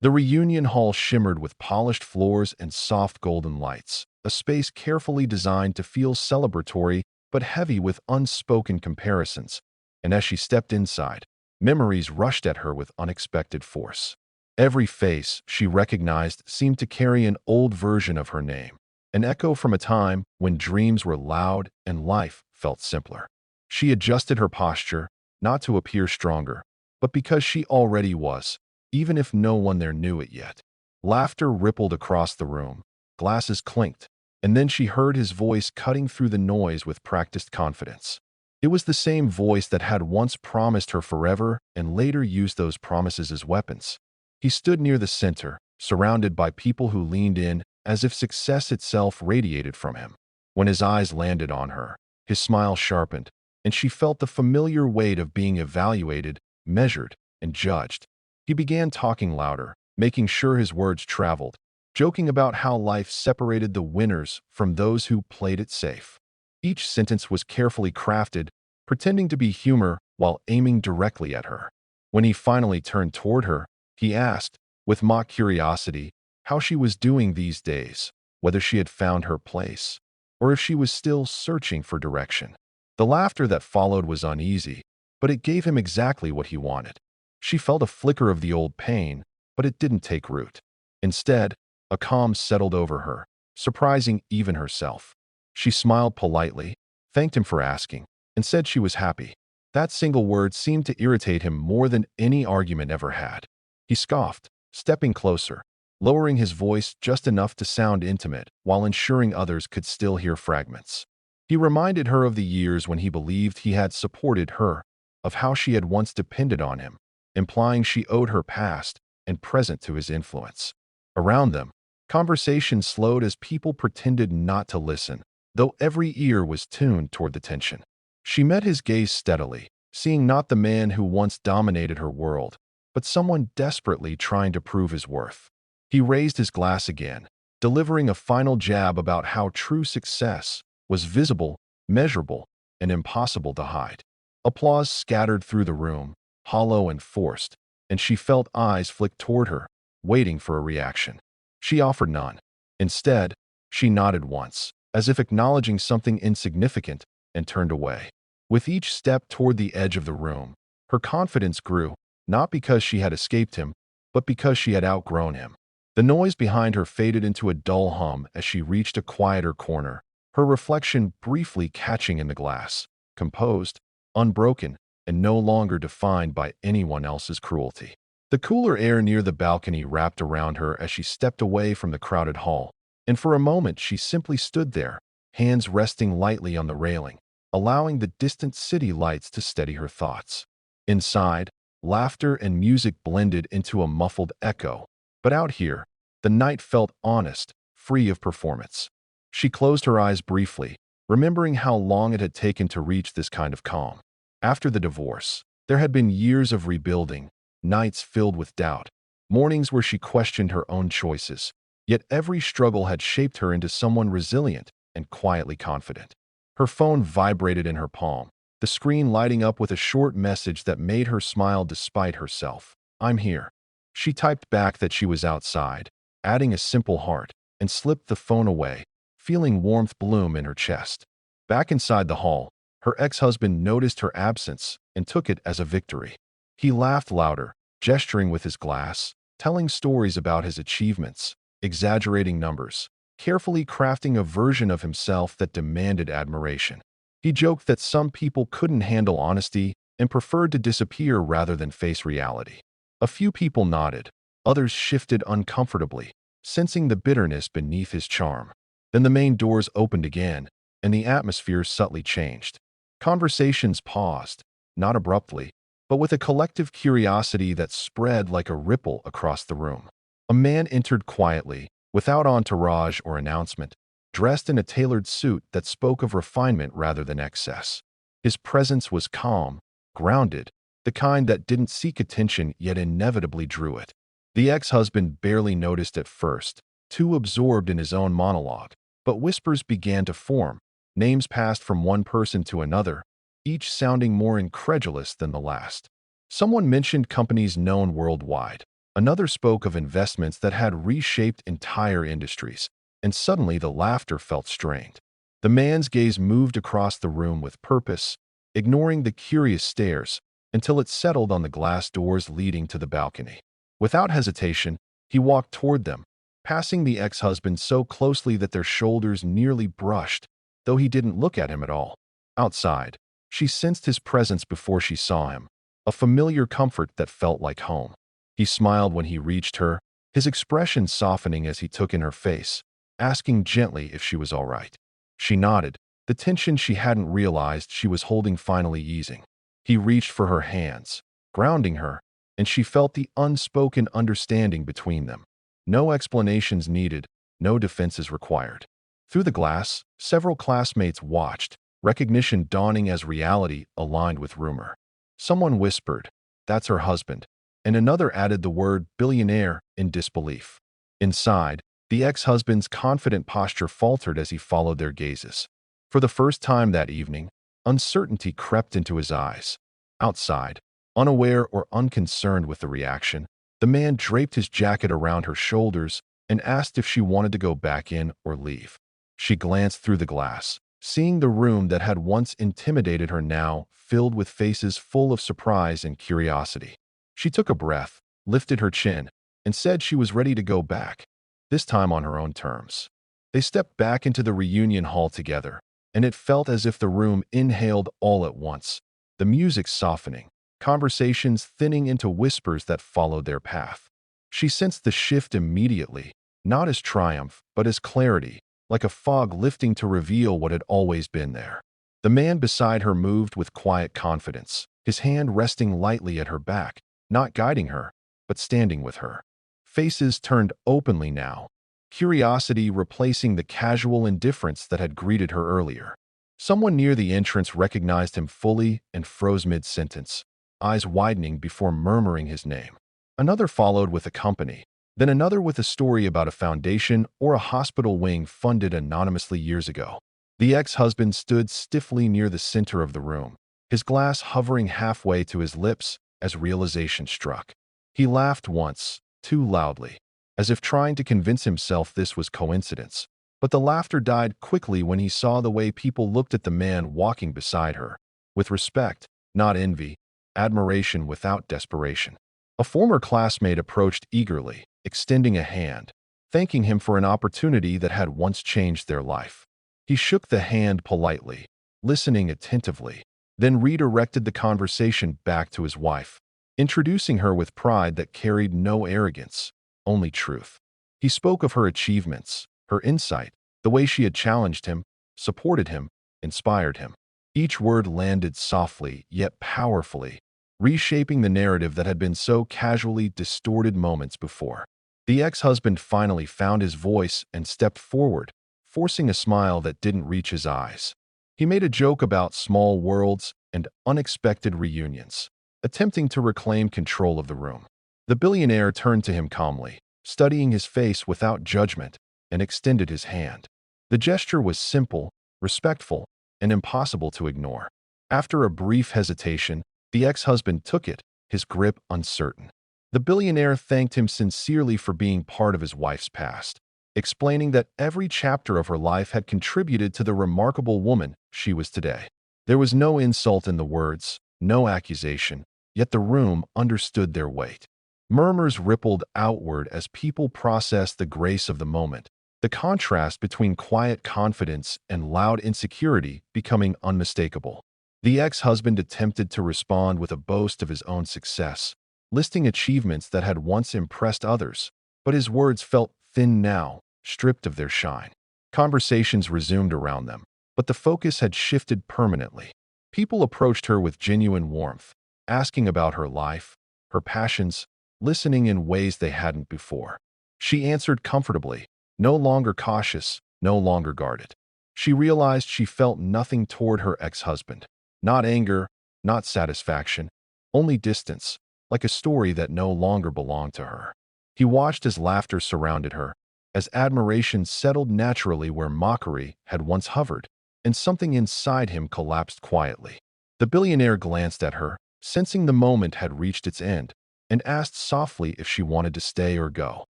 The reunion hall shimmered with polished floors and soft golden lights, a space carefully designed to feel celebratory but heavy with unspoken comparisons. And as she stepped inside, memories rushed at her with unexpected force. Every face she recognized seemed to carry an old version of her name, an echo from a time when dreams were loud and life felt simpler. She adjusted her posture, not to appear stronger, but because she already was, even if no one there knew it yet. Laughter rippled across the room, glasses clinked, and then she heard his voice cutting through the noise with practiced confidence. It was the same voice that had once promised her forever and later used those promises as weapons. He stood near the center, surrounded by people who leaned in as if success itself radiated from him. When his eyes landed on her, his smile sharpened, and she felt the familiar weight of being evaluated, measured, and judged. He began talking louder, making sure his words traveled, joking about how life separated the winners from those who played it safe. Each sentence was carefully crafted, pretending to be humor while aiming directly at her. When he finally turned toward her, he asked, with mock curiosity, how she was doing these days, whether she had found her place, or if she was still searching for direction. The laughter that followed was uneasy, but it gave him exactly what he wanted. She felt a flicker of the old pain, but it didn't take root. Instead, a calm settled over her, surprising even herself. She smiled politely, thanked him for asking, and said she was happy. That single word seemed to irritate him more than any argument ever had. He scoffed, stepping closer, lowering his voice just enough to sound intimate while ensuring others could still hear fragments. He reminded her of the years when he believed he had supported her, of how she had once depended on him, implying she owed her past and present to his influence. Around them, conversation slowed as people pretended not to listen, though every ear was tuned toward the tension. She met his gaze steadily, seeing not the man who once dominated her world, but someone desperately trying to prove his worth. He raised his glass again, delivering a final jab about how true success was visible, measurable, and impossible to hide. Applause scattered through the room, hollow and forced, and she felt eyes flick toward her, waiting for a reaction. She offered none. Instead, she nodded once, as if acknowledging something insignificant, and turned away. With each step toward the edge of the room, her confidence grew, not because she had escaped him, but because she had outgrown him. The noise behind her faded into a dull hum as she reached a quieter corner, her reflection briefly catching in the glass, composed, unbroken, and no longer defined by anyone else's cruelty. The cooler air near the balcony wrapped around her as she stepped away from the crowded hall, and for a moment she simply stood there, hands resting lightly on the railing, allowing the distant city lights to steady her thoughts. Inside, laughter and music blended into a muffled echo, but out here, the night felt honest, free of performance. She closed her eyes briefly, remembering how long it had taken to reach this kind of calm. After the divorce, there had been years of rebuilding, nights filled with doubt, mornings where she questioned her own choices, yet every struggle had shaped her into someone resilient and quietly confident. Her phone vibrated in her palm, the screen lighting up with a short message that made her smile despite herself. "I'm here." She typed back that she was outside, adding a simple heart, and slipped the phone away, feeling warmth bloom in her chest. Back inside the hall, her ex-husband noticed her absence and took it as a victory. He laughed louder, gesturing with his glass, telling stories about his achievements, exaggerating numbers, carefully crafting a version of himself that demanded admiration. He joked that some people couldn't handle honesty and preferred to disappear rather than face reality. A few people nodded, others shifted uncomfortably, sensing the bitterness beneath his charm. Then the main doors opened again, and the atmosphere subtly changed. Conversations paused, not abruptly, but with a collective curiosity that spread like a ripple across the room. A man entered quietly, without entourage or announcement, dressed in a tailored suit that spoke of refinement rather than excess. His presence was calm, grounded, the kind that didn't seek attention yet inevitably drew it. The ex-husband barely noticed at first, too absorbed in his own monologue, but whispers began to form, names passed from one person to another, each sounding more incredulous than the last. Someone mentioned companies known worldwide. Another spoke of investments that had reshaped entire industries, and suddenly the laughter felt strained. The man's gaze moved across the room with purpose, ignoring the curious stares, until it settled on the glass doors leading to the balcony. Without hesitation, he walked toward them, passing the ex-husband so closely that their shoulders nearly brushed, though he didn't look at him at all. Outside, she sensed his presence before she saw him, a familiar comfort that felt like home. He smiled when he reached her, his expression softening as he took in her face, asking gently if she was all right. She nodded, the tension she hadn't realized she was holding finally easing. He reached for her hands, grounding her, and she felt the unspoken understanding between them. No explanations needed, no defenses required. Through the glass, several classmates watched, recognition dawning as reality aligned with rumor. Someone whispered, "That's her husband," and another added the word billionaire in disbelief. Inside, the ex-husband's confident posture faltered as he followed their gazes. For the first time that evening, uncertainty crept into his eyes. Outside, unaware or unconcerned with the reaction, the man draped his jacket around her shoulders and asked if she wanted to go back in or leave. She glanced through the glass, seeing the room that had once intimidated her now filled with faces full of surprise and curiosity. She took a breath, lifted her chin, and said she was ready to go back, this time on her own terms. They stepped back into the reunion hall together, and it felt as if the room inhaled all at once, the music softening, conversations thinning into whispers that followed their path. She sensed the shift immediately, not as triumph, but as clarity, like a fog lifting to reveal what had always been there. The man beside her moved with quiet confidence, his hand resting lightly at her back, not guiding her, but standing with her. Faces turned openly now, curiosity replacing the casual indifference that had greeted her earlier. Someone near the entrance recognized him fully and froze mid-sentence, eyes widening before murmuring his name. Another followed with a company, then another with a story about a foundation or a hospital wing funded anonymously years ago. The ex-husband stood stiffly near the center of the room, his glass hovering halfway to his lips as realization struck. He laughed once, too loudly, as if trying to convince himself this was coincidence. But the laughter died quickly when he saw the way people looked at the man walking beside her, with respect, not envy, admiration without desperation. A former classmate approached eagerly, extending a hand, thanking him for an opportunity that had once changed their life. He shook the hand politely, listening attentively, then redirected the conversation back to his wife, introducing her with pride that carried no arrogance, only truth. He spoke of her achievements, her insight, the way she had challenged him, supported him, inspired him. Each word landed softly, yet powerfully, reshaping the narrative that had been so casually distorted moments before. The ex-husband finally found his voice and stepped forward, forcing a smile that didn't reach his eyes. He made a joke about small worlds and unexpected reunions, attempting to reclaim control of the room. The billionaire turned to him calmly, studying his face without judgment, and extended his hand. The gesture was simple, respectful, and impossible to ignore. After a brief hesitation, the ex-husband took it, his grip uncertain. The billionaire thanked him sincerely for being part of his wife's past, explaining that every chapter of her life had contributed to the remarkable woman she was today. There was no insult in the words, no accusation, yet the room understood their weight. Murmurs rippled outward as people processed the grace of the moment, the contrast between quiet confidence and loud insecurity becoming unmistakable. The ex-husband attempted to respond with a boast of his own success, listing achievements that had once impressed others, but his words felt thin now, stripped of their shine. Conversations resumed around them, but the focus had shifted permanently. People approached her with genuine warmth, asking about her life, her passions, listening in ways they hadn't before. She answered comfortably, no longer cautious, no longer guarded. She realized she felt nothing toward her ex-husband. Not anger, not satisfaction, only distance, like a story that no longer belonged to her. He watched as laughter surrounded her, as admiration settled naturally where mockery had once hovered, and something inside him collapsed quietly. The billionaire glanced at her, sensing the moment had reached its end, and asked softly if she wanted to stay or go.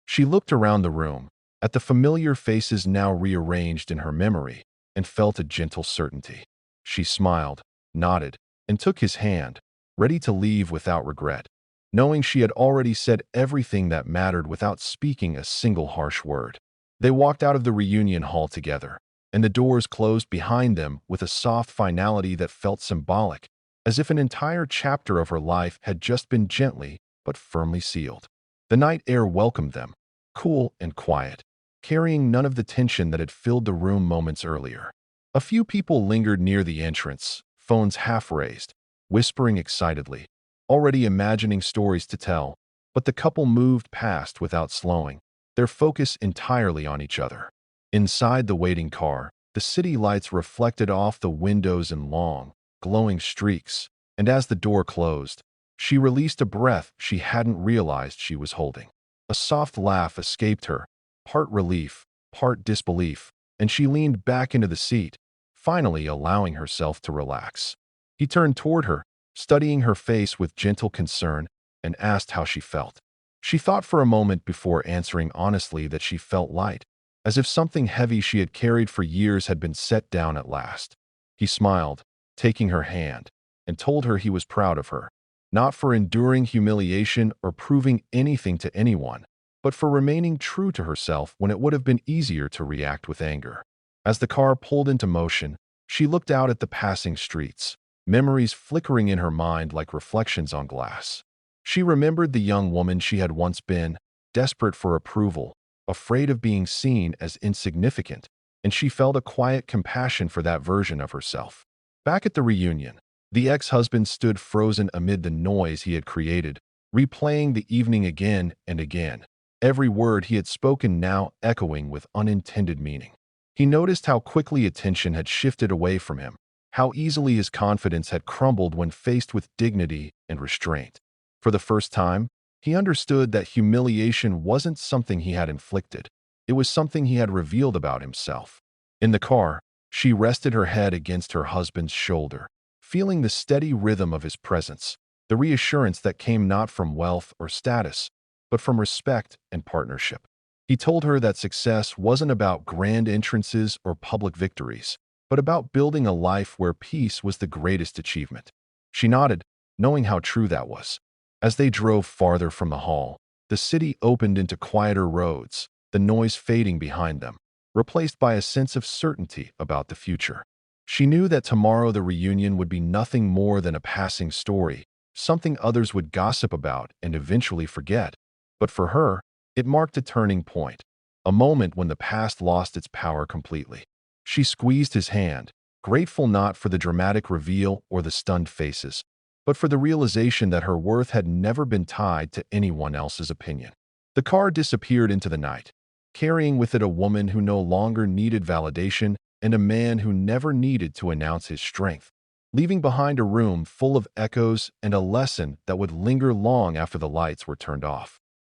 She looked around the room, at the familiar faces now rearranged in her memory, and felt a gentle certainty. She smiled, nodded, and took his hand, ready to leave without regret, knowing she had already said everything that mattered without speaking a single harsh word. They walked out of the reunion hall together, and the doors closed behind them with a soft finality that felt symbolic, as if an entire chapter of her life had just been gently but firmly sealed. The night air welcomed them, cool and quiet, carrying none of the tension that had filled the room moments earlier. A few people lingered near the entrance, phones half raised, whispering excitedly, already imagining stories to tell, but the couple moved past without slowing, their focus entirely on each other. Inside the waiting car, the city lights reflected off the windows in long, glowing streaks, and as the door closed, she released a breath she hadn't realized she was holding. A soft laugh escaped her, part relief, part disbelief, and she leaned back into the seat, finally allowing herself to relax. He turned toward her, studying her face with gentle concern, and asked how she felt. She thought for a moment before answering honestly that she felt light, as if something heavy she had carried for years had been set down at last. He smiled, taking her hand, and told her he was proud of her, not for enduring humiliation or proving anything to anyone, but for remaining true to herself when it would have been easier to react with anger. As the car pulled into motion, she looked out at the passing streets, memories flickering in her mind like reflections on glass. She remembered the young woman she had once been, desperate for approval, afraid of being seen as insignificant, and she felt a quiet compassion for that version of herself. Back at the reunion, the ex-husband stood frozen amid the noise he had created, replaying the evening again and again, every word he had spoken now echoing with unintended meaning. He noticed how quickly attention had shifted away from him, how easily his confidence had crumbled when faced with dignity and restraint. For the first time, he understood that humiliation wasn't something he had inflicted. It was something he had revealed about himself. In the car, she rested her head against her husband's shoulder, feeling the steady rhythm of his presence, the reassurance that came not from wealth or status, but from respect and partnership. He told her that success wasn't about grand entrances or public victories, but about building a life where peace was the greatest achievement. She nodded, knowing how true that was. As they drove farther from the hall, the city opened into quieter roads, the noise fading behind them, replaced by a sense of certainty about the future. She knew that tomorrow the reunion would be nothing more than a passing story, something others would gossip about and eventually forget. But for her, it marked a turning point, a moment when the past lost its power completely. She squeezed his hand, grateful not for the dramatic reveal or the stunned faces, but for the realization that her worth had never been tied to anyone else's opinion. The car disappeared into the night, carrying with it a woman who no longer needed validation and a man who never needed to announce his strength, leaving behind a room full of echoes and a lesson that would linger long after the lights were turned off.